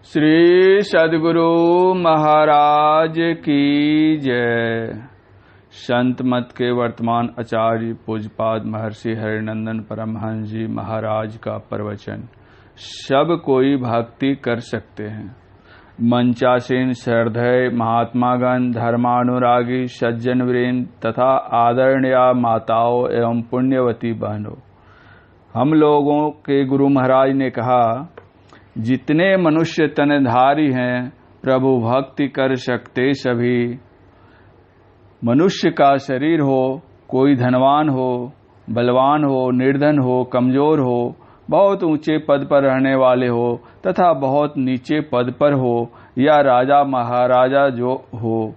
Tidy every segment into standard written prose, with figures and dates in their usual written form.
श्री सद्गुरु महाराज की जय। संत मत के वर्तमान आचार्य पूज्यपाद महर्षि हरिनंदन परमहंस जी महाराज का प्रवचन। सब कोई भक्ति कर सकते हैं। मंचासीन श्रद्धेय महात्मागण, धर्मानुरागी सज्जन वृंद तथा आदरणीय माताओं एवं पुण्यवती बहनों, हम लोगों के गुरु महाराज ने कहा, जितने मनुष्य तनधारी हैं प्रभु भक्ति कर सकते सभी। मनुष्य का शरीर हो, कोई धनवान हो, बलवान हो, निर्धन हो, कमजोर हो, बहुत ऊंचे पद पर रहने वाले हो तथा बहुत नीचे पद पर हो, या राजा महाराजा जो हो,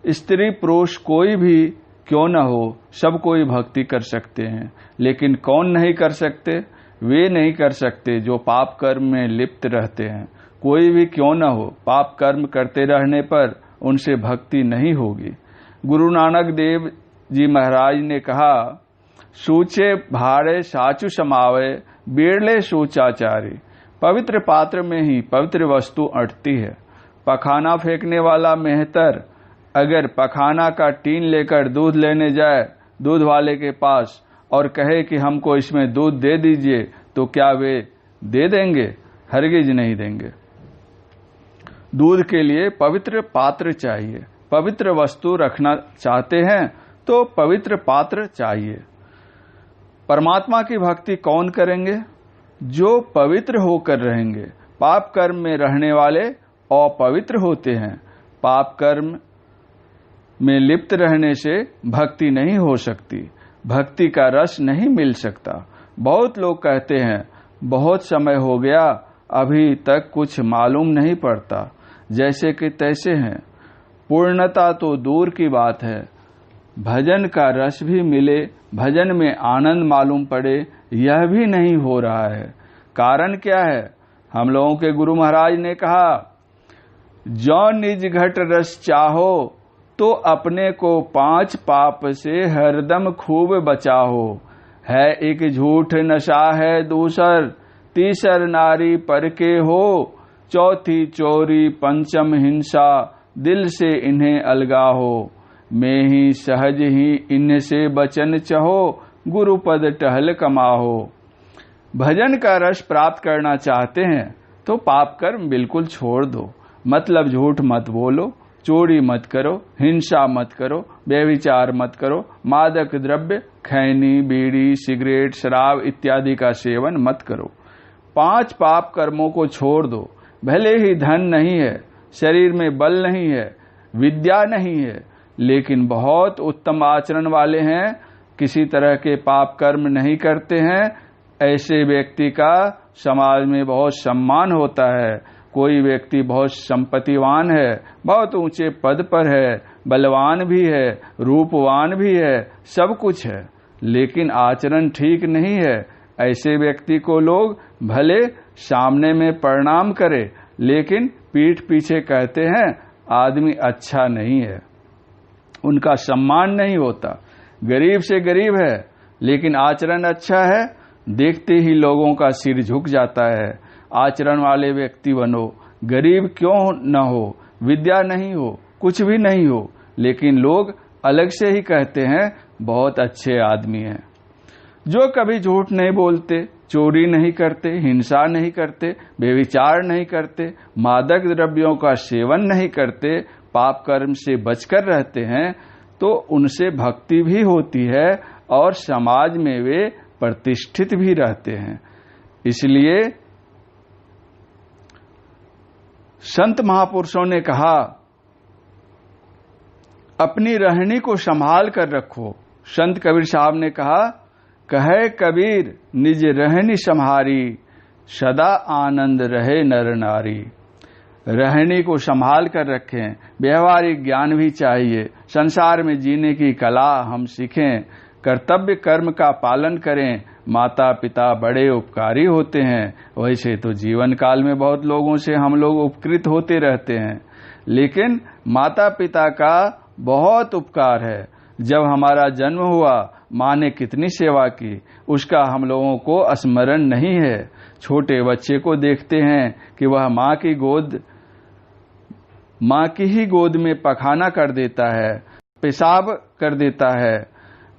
स्त्री पुरुष कोई भी क्यों न हो, सब कोई भक्ति कर सकते हैं। लेकिन कौन नहीं कर सकते? वे नहीं कर सकते जो पाप कर्म में लिप्त रहते हैं। कोई भी क्यों न हो, पाप कर्म करते रहने पर उनसे भक्ति नहीं होगी। गुरु नानक देव जी महाराज ने कहा, सूचे भारे साचु समावे, बेड़ले सूचाचारी। पवित्र पात्र में ही पवित्र वस्तु अटती है। पखाना फेंकने वाला मेहतर अगर पखाना का टीन लेकर दूध लेने जाए दूध वाले के पास और कहे कि हमको इसमें दूध दे दीजिए, तो क्या वे दे देंगे? हरगिज नहीं देंगे। दूध के लिए पवित्र पात्र चाहिए। पवित्र वस्तु रखना चाहते हैं तो पवित्र पात्र चाहिए। परमात्मा की भक्ति कौन करेंगे? जो पवित्र होकर रहेंगे। पाप कर्म में रहने वाले अपवित्र होते हैं। पाप कर्म में लिप्त रहने से भक्ति नहीं हो सकती, भक्ति का रस नहीं मिल सकता। बहुत लोग कहते हैं, बहुत समय हो गया अभी तक कुछ मालूम नहीं पड़ता, जैसे कि तैसे हैं। पूर्णता तो दूर की बात है, भजन का रस भी मिले, भजन में आनंद मालूम पड़े, यह भी नहीं हो रहा है। कारण क्या है? हम लोगों के गुरु महाराज ने कहा, जो निज घट रस चाहो तो अपने को 5 पाप से हरदम खूब बचाओ। है एक झूठ नशा है दूसर, तीसर नारी पर के हो, चौथी चोरी, पंचम हिंसा, दिल से इन्हें अलगाहो। मैं ही सहज ही इनसे बचन चहो, गुरु पद टहल कमाहो। भजन का रस प्राप्त करना चाहते हैं तो पाप कर्म बिल्कुल छोड़ दो। मतलब झूठ मत बोलो, चोरी मत करो, हिंसा मत करो, व्यभिचार मत करो, मादक द्रव्य खैनी, बीड़ी, सिगरेट, शराब इत्यादि का सेवन मत करो। 5 पाप कर्मों को छोड़ दो। भले ही धन नहीं है, शरीर में बल नहीं है, विद्या नहीं है, लेकिन बहुत उत्तम आचरण वाले हैं, किसी तरह के पाप कर्म नहीं करते हैं, ऐसे व्यक्ति का समाज में बहुत सम्मान होता है। कोई व्यक्ति बहुत संपत्तिवान है, बहुत ऊंचे पद पर है, बलवान भी है, रूपवान भी है, सब कुछ है, लेकिन आचरण ठीक नहीं है। ऐसे व्यक्ति को लोग भले सामने में प्रणाम करे, लेकिन पीठ पीछे कहते हैं आदमी अच्छा नहीं है, उनका सम्मान नहीं होता। गरीब से गरीब है लेकिन आचरण अच्छा है, देखते ही लोगों का सिर झुक जाता है। आचरण वाले व्यक्ति बनो। गरीब क्यों न हो, विद्या नहीं हो, कुछ भी नहीं हो, लेकिन लोग अलग से ही कहते हैं बहुत अच्छे आदमी हैं। जो कभी झूठ नहीं बोलते, चोरी नहीं करते, हिंसा नहीं करते, व्यभिचार नहीं करते, मादक द्रव्यों का सेवन नहीं करते, पाप कर्म से बचकर रहते हैं, तो उनसे भक्ति भी होती है और समाज में वे प्रतिष्ठित भी रहते हैं। इसलिए संत महापुरुषों ने कहा, अपनी रहनी को संभाल कर रखो। संत कबीर साहब ने कहा, कहे कबीर निज रहनी संभारी, सदा आनंद रहे नर नारी। रहनी को संभाल कर रखें। व्यवहारिक ज्ञान भी चाहिए। संसार में जीने की कला हम सीखें। कर्तव्य कर्म का पालन करें। माता पिता बड़े उपकारी होते हैं। वैसे तो जीवन काल में बहुत लोगों से हम लोग उपकृत होते रहते हैं, लेकिन माता पिता का बहुत उपकार है। जब हमारा जन्म हुआ, माँ ने कितनी सेवा की, उसका हम लोगों को स्मरण नहीं है। छोटे बच्चे को देखते हैं कि वह माँ की ही गोद में पखाना कर देता है, पेशाब कर देता है।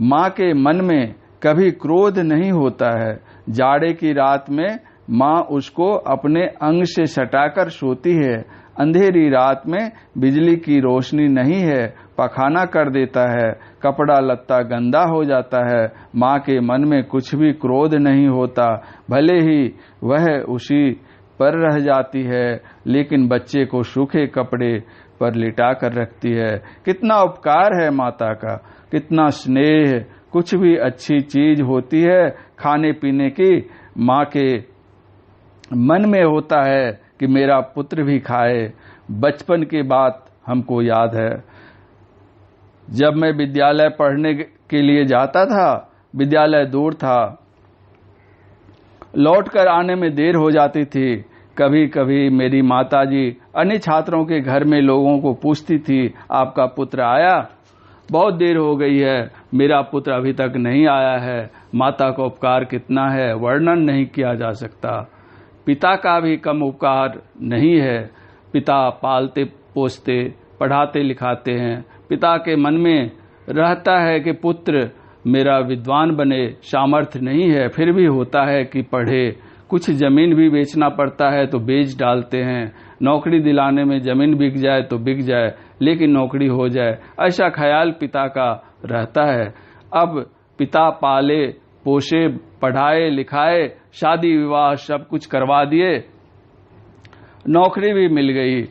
माँ के मन में कभी क्रोध नहीं होता है। जाड़े की रात में माँ उसको अपने अंग से सटाकर सोती है। अंधेरी रात में बिजली की रोशनी नहीं है, पखाना कर देता है, कपड़ा लत्ता गंदा हो जाता है। माँ के मन में कुछ भी क्रोध नहीं होता, भले ही वह उसी पर रह जाती है, लेकिन बच्चे को सूखे कपड़े पर लिटा कर रखती है। कितना उपकार है माता का, कितना स्नेह। कुछ भी अच्छी चीज होती है खाने पीने की, माँ के मन में होता है कि मेरा पुत्र भी खाए। बचपन की बात हमको याद है, जब मैं विद्यालय पढ़ने के लिए जाता था, विद्यालय दूर था, लौटकर आने में देर हो जाती थी। कभी कभी मेरी माताजी अन्य छात्रों के घर में लोगों को पूछती थी, आपका पुत्र आया? बहुत देर हो गई है, मेरा पुत्र अभी तक नहीं आया है। माता का उपकार कितना है, वर्णन नहीं किया जा सकता। पिता का भी कम उपकार नहीं है। पिता पालते पोसते पढ़ाते लिखाते हैं। पिता के मन में रहता है कि पुत्र मेरा विद्वान बने, सामर्थ्य नहीं है, फिर भी होता है कि पढ़े। कुछ जमीन भी बेचना पड़ता है तो बेच डालते हैं। नौकरी दिलाने में जमीन बिक जाए तो बिक जाए, लेकिन नौकरी हो जाए, ऐसा ख्याल पिता का रहता है। अब पिता पाले पोसे, पढ़ाए लिखाए, शादी विवाह सब कुछ करवा दिए, नौकरी भी मिल गई।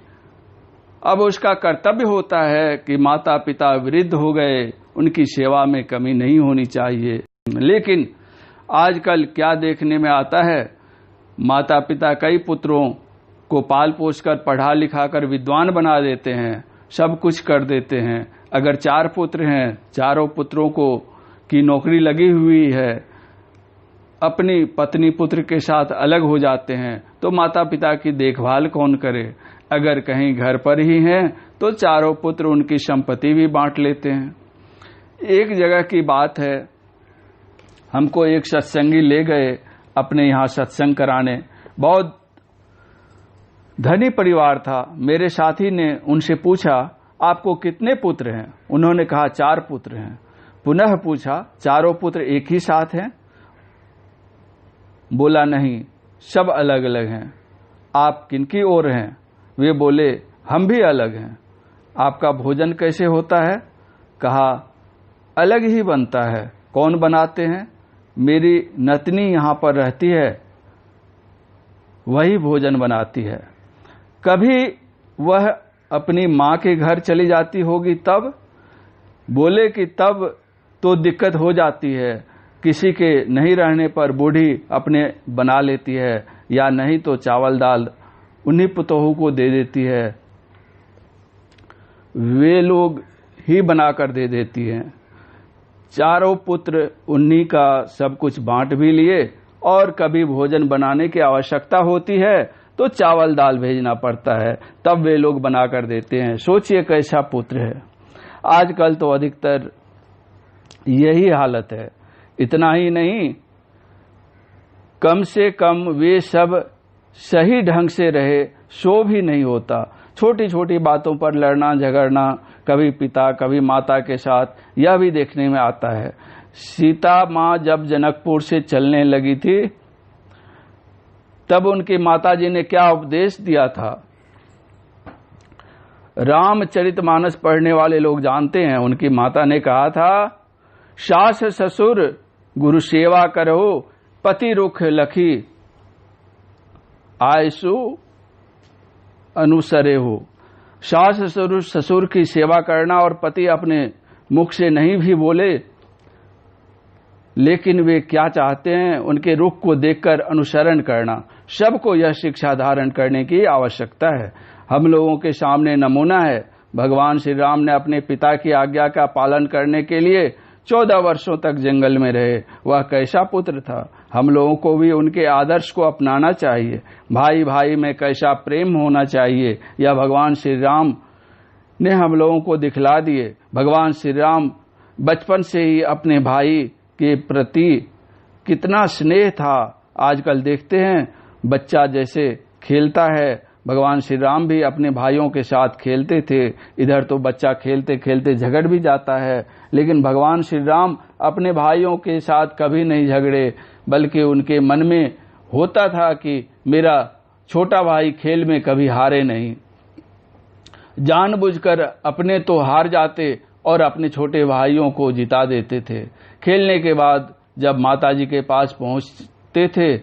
अब उसका कर्तव्य होता है कि माता पिता वृद्ध हो गए, उनकी सेवा में कमी नहीं होनी चाहिए। लेकिन आजकल क्या देखने में आता है, माता पिता कई पुत्रों को पाल पोस कर पढ़ा लिखा कर विद्वान बना देते हैं, सब कुछ कर देते हैं। अगर 4 पुत्र हैं, चारों पुत्रों को की नौकरी लगी हुई है, अपनी पत्नी पुत्र के साथ अलग हो जाते हैं, तो माता पिता की देखभाल कौन करे? अगर कहीं घर पर ही हैं तो चारों पुत्र उनकी संपत्ति भी बांट लेते हैं। एक जगह की बात है, हमको एक सत्संगी ले गए अपने यहाँ सत्संग कराने। बहुत धनी परिवार था। मेरे साथी ने उनसे पूछा, आपको कितने पुत्र हैं? उन्होंने कहा 4 पुत्र हैं। पुनः पूछा, चारों पुत्र एक ही साथ हैं? बोला नहीं, सब अलग अलग हैं। आप किनकी ओर हैं? वे बोले, हम भी अलग हैं। आपका भोजन कैसे होता है? कहा, अलग ही बनता है। कौन बनाते हैं? मेरी नतनी यहाँ पर रहती है, वही भोजन बनाती है। कभी वह अपनी माँ के घर चली जाती होगी तब? बोले कि तब तो दिक्कत हो जाती है, किसी के नहीं रहने पर बूढ़ी अपने बना लेती है, या नहीं तो चावल दाल उन्हीं पुतोहू को दे देती है, वे लोग ही बनाकर दे देती हैं। चारों पुत्र उन्हीं का सब कुछ बांट भी लिए, और कभी भोजन बनाने की आवश्यकता होती है तो चावल दाल भेजना पड़ता है, तब वे लोग बनाकर देते हैं। सोचिए कैसा पुत्र है। आजकल तो अधिकतर यही हालत है। इतना ही नहीं, कम से कम वे सब सही ढंग से रहे सो भी नहीं होता। छोटी छोटी बातों पर लड़ना झगड़ना, कभी पिता कभी माता के साथ, यह भी देखने में आता है। सीता माँ जब जनकपुर से चलने लगी थी, तब उनकी माताजी ने क्या उपदेश दिया था? रामचरितमानस पढ़ने वाले लोग जानते हैं। उनकी माता ने कहा था, सास ससुर गुरु सेवा करो, पति रुख लखी आयसु अनुसरे हो। सास ससुर की सेवा करना, और पति अपने मुख से नहीं भी बोले, लेकिन वे क्या चाहते हैं उनके रुख को देखकर अनुसरण करना। सबको यह शिक्षा धारण करने की आवश्यकता है। हम लोगों के सामने नमूना है। भगवान श्री राम ने अपने पिता की आज्ञा का पालन करने के लिए 14 वर्षों तक जंगल में रहे। वह कैसा पुत्र था। हम लोगों को भी उनके आदर्श को अपनाना चाहिए। भाई भाई में कैसा प्रेम होना चाहिए, यह भगवान श्री राम ने हम लोगों को दिखला दिए। भगवान श्री राम बचपन से ही अपने भाई के प्रति कितना स्नेह था। आजकल देखते हैं बच्चा जैसे खेलता है, भगवान श्री राम भी अपने भाइयों के साथ खेलते थे। इधर तो बच्चा खेलते खेलते झगड़ भी जाता है, लेकिन भगवान श्री राम अपने भाइयों के साथ कभी नहीं झगड़े, बल्कि उनके मन में होता था कि मेरा छोटा भाई खेल में कभी हारे नहीं। जानबूझकर अपने तो हार जाते और अपने छोटे भाइयों को जिता देते थे। खेलने के बाद जब माताजी के पास पहुंचते थे,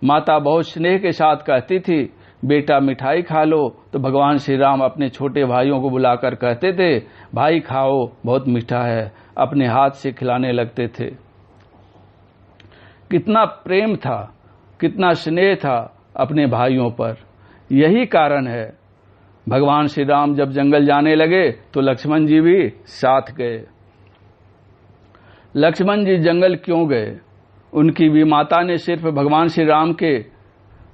माता बहुत स्नेह के साथ कहती थी, बेटा मिठाई खा लो। तो भगवान श्री राम अपने छोटे भाइयों को बुलाकर कहते थे, भाई खाओ, बहुत मीठा है, अपने हाथ से खिलाने लगते थे। कितना प्रेम था, कितना स्नेह था अपने भाइयों पर। यही कारण है भगवान श्री राम जब जंगल जाने लगे तो लक्ष्मण जी भी साथ गए। लक्ष्मण जी जंगल क्यों गए? उनकी भी माता ने सिर्फ भगवान श्री राम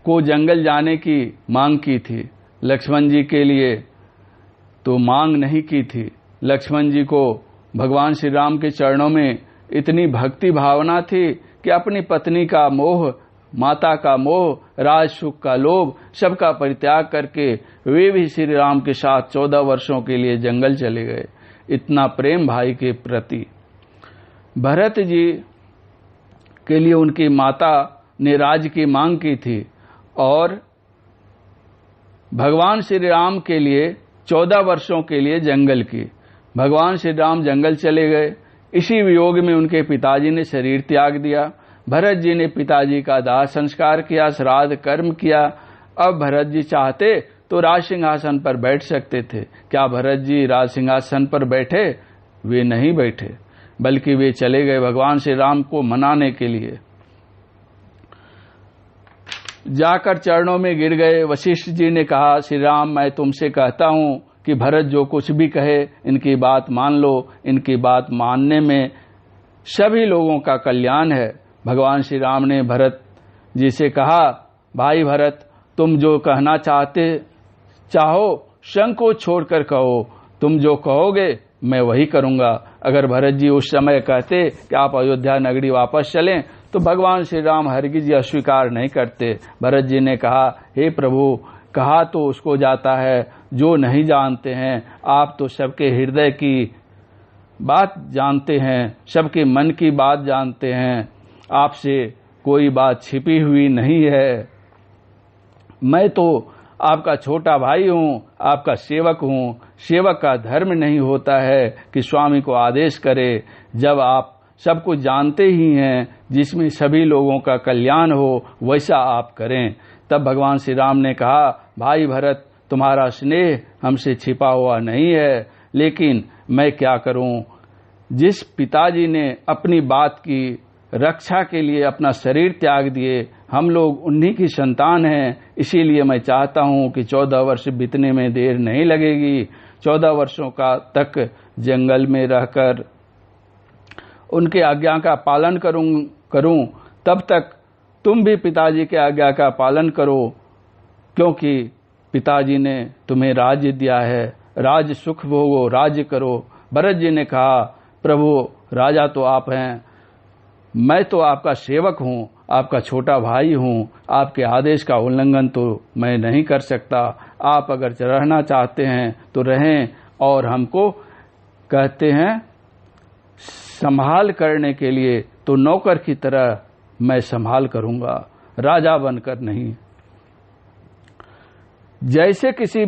को जंगल जाने की मांग की थी, लक्ष्मण जी के लिए तो मांग नहीं की थी। लक्ष्मण जी को भगवान श्री राम के चरणों में इतनी भक्ति भावना थी कि अपनी पत्नी का मोह, माता का मोह, राज सुख का लोभ, सबका परित्याग करके वे भी श्री राम के साथ 14 वर्षों के लिए जंगल चले गए। इतना प्रेम भाई के प्रति। भरत जी के लिए उनकी माता ने राज्य की मांग की थी और भगवान श्री राम के लिए 14 वर्षों के लिए जंगल की। भगवान श्री राम जंगल चले गए। इसी वियोग में उनके पिताजी ने शरीर त्याग दिया। भरत जी ने पिताजी का दाह संस्कार किया, श्राद्ध कर्म किया। अब भरत जी चाहते तो राज सिंहासन पर बैठ सकते थे। क्या भरत जी राज सिंहासन पर बैठे? वे नहीं बैठे, बल्कि वे चले गए भगवान श्री राम को मनाने के लिए। जाकर चरणों में गिर गए। वशिष्ठ जी ने कहा, श्री राम, मैं तुमसे कहता हूं कि भरत जो कुछ भी कहे इनकी बात मान लो। इनकी बात मानने में सभी लोगों का कल्याण है। भगवान श्री राम ने भरत जी से कहा, भाई भरत, तुम जो कहना चाहो संकोच छोड़कर कहो। तुम जो कहोगे मैं वही करूंगा। अगर भरत जी उस समय कहते कि आप अयोध्या नगरी वापस चलें, तो भगवान श्री राम हरगिज अस्वीकार नहीं करते। भरत जी ने कहा, हे प्रभु, कहा तो उसको जाता है जो नहीं जानते हैं। आप तो सबके हृदय की बात जानते हैं, सबके मन की बात जानते हैं। आपसे कोई बात छिपी हुई नहीं है। मैं तो आपका छोटा भाई हूं, आपका सेवक हूं। सेवक का धर्म नहीं होता है कि स्वामी को आदेश करे। जब आप सब कुछ जानते ही हैं, जिसमें सभी लोगों का कल्याण हो, वैसा आप करें। तब भगवान श्री राम ने कहा, भाई भरत, तुम्हारा स्नेह हमसे छिपा हुआ नहीं है, लेकिन मैं क्या करूं। जिस पिताजी ने अपनी बात की रक्षा के लिए अपना शरीर त्याग दिए, हम लोग उन्हीं की संतान हैं। इसीलिए मैं चाहता हूं कि 14 वर्ष बीतने में देर नहीं लगेगी। 14 वर्षों का तक जंगल में रहकर उनके आज्ञा का पालन करूं। तब तक तुम भी पिताजी के आज्ञा का पालन करो, क्योंकि पिताजी ने तुम्हें राज्य दिया है। राज सुख भोगो, राज्य करो। भरत जी ने कहा, प्रभु, राजा तो आप हैं, मैं तो आपका सेवक हूं, आपका छोटा भाई हूं। आपके आदेश का उल्लंघन तो मैं नहीं कर सकता। आप अगर रहना चाहते हैं तो रहें, और हमको कहते हैं संभाल करने के लिए, तो नौकर की तरह मैं संभाल करूंगा, राजा बनकर नहीं। जैसे किसी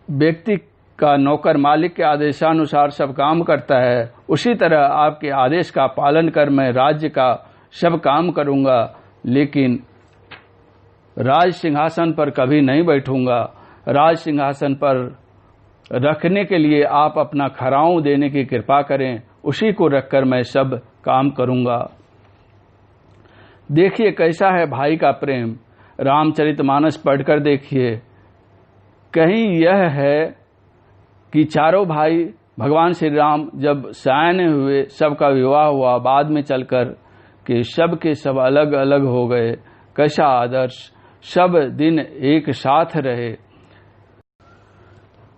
व्यक्ति का नौकर मालिक के आदेशानुसार सब काम करता है, उसी तरह आपके आदेश का पालन कर मैं राज्य का सब काम करूंगा, लेकिन राज सिंहासन पर कभी नहीं बैठूंगा। राज सिंहासन पर रखने के लिए आप अपना खराऊं देने की कृपा करें, उसी को रखकर मैं सब काम करूंगा। देखिए कैसा है भाई का प्रेम। रामचरितमानस पढ़कर देखिए, कहीं यह है कि चारों भाई भगवान श्री राम जब सयाने हुए, सबका विवाह हुआ, बाद में चलकर कि सब के सब अलग अलग हो गए। कैसा आदर्श, सब दिन एक साथ रहे।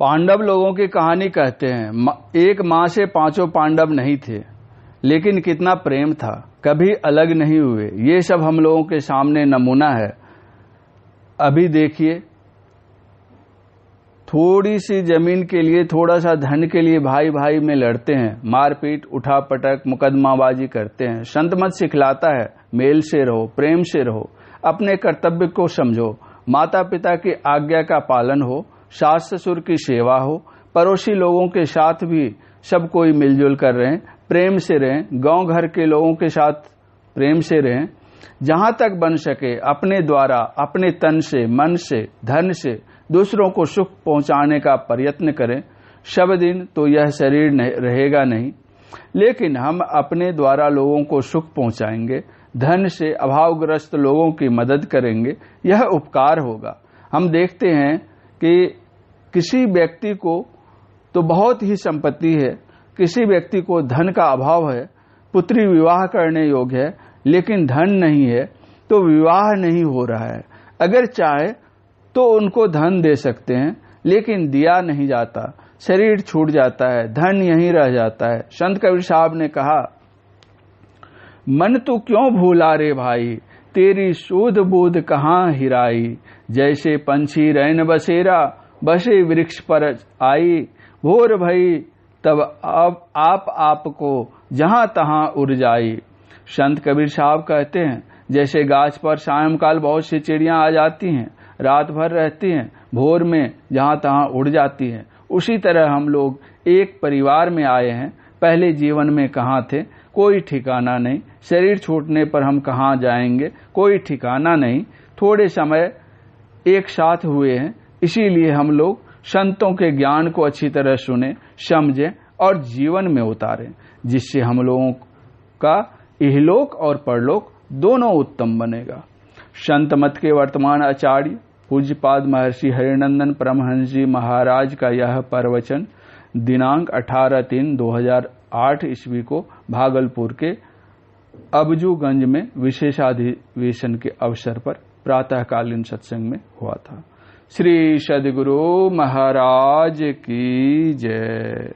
पांडव लोगों की कहानी कहते हैं, एक माँ से 5 पांडव नहीं थे। लेकिन कितना प्रेम था, कभी अलग नहीं हुए। ये सब हम लोगों के सामने नमूना है। अभी देखिए, थोड़ी सी जमीन के लिए, थोड़ा सा धन के लिए भाई भाई में लड़ते हैं, मारपीट, उठापटक, मुकदमाबाजी करते हैं। संत मत सिखलाता है मेल से रहो, प्रेम से रहो, अपने कर्तव्य को समझो, माता पिता की आज्ञा का पालन हो, सास ससुर की सेवा हो, पड़ोसी लोगों के साथ भी सब कोई मिलजुल कर रहें, प्रेम से रहें, गांव घर के लोगों के साथ प्रेम से रहें। जहां तक बन सके अपने द्वारा, अपने तन से, मन से, धन से दूसरों को सुख पहुंचाने का प्रयत्न करें। सब दिन तो यह शरीर रहेगा नहीं, लेकिन हम अपने द्वारा लोगों को सुख पहुंचाएंगे, धन से अभावग्रस्त लोगों की मदद करेंगे, यह उपकार होगा। हम देखते हैं कि किसी व्यक्ति को तो बहुत ही संपत्ति है, किसी व्यक्ति को धन का अभाव है, पुत्री विवाह करने योग्य है, लेकिन धन नहीं है, तो विवाह नहीं हो रहा है। अगर चाहे तो उनको धन दे सकते हैं, लेकिन दिया नहीं जाता, शरीर छूट जाता है, धन यहीं रह जाता है। संत कबीर साहब ने कहा, मन तू क्यों भूला रे भाई, तेरी सूध बूध कहाँ हिराई। जैसे पंछी रैन बसेरा, बसे वृक्ष पर आई। भोर भई तब अब आपको जहां तहां उड़ जाई। संत कबीर साहब कहते हैं, जैसे गाछ पर सायंकाल बहुत सी चिड़ियां आ जाती हैं, रात भर रहती हैं, भोर में जहां तहां उड़ जाती हैं, उसी तरह हम लोग एक परिवार में आए हैं। पहले जीवन में कहाँ थे, कोई ठिकाना नहीं। शरीर छूटने पर हम कहाँ जाएंगे, कोई ठिकाना नहीं। थोड़े समय एक साथ हुए हैं, इसीलिए हम लोग संतों के ज्ञान को अच्छी तरह सुने, समझें और जीवन में उतारें, जिससे हम लोगों का इहलोक और परलोक दोनों उत्तम बनेगा। संत मत के वर्तमान आचार्य पूज्यपाद महर्षि हरिनंदन परमहंस जी महाराज का यह प्रवचन दिनांक 18/3/2008 ईस्वी को भागलपुर के अबजूगंज में विशेषाधिवेशन के अवसर पर प्रातःकालीन सत्संग में हुआ था। श्री सद्गुरु महाराज की जय।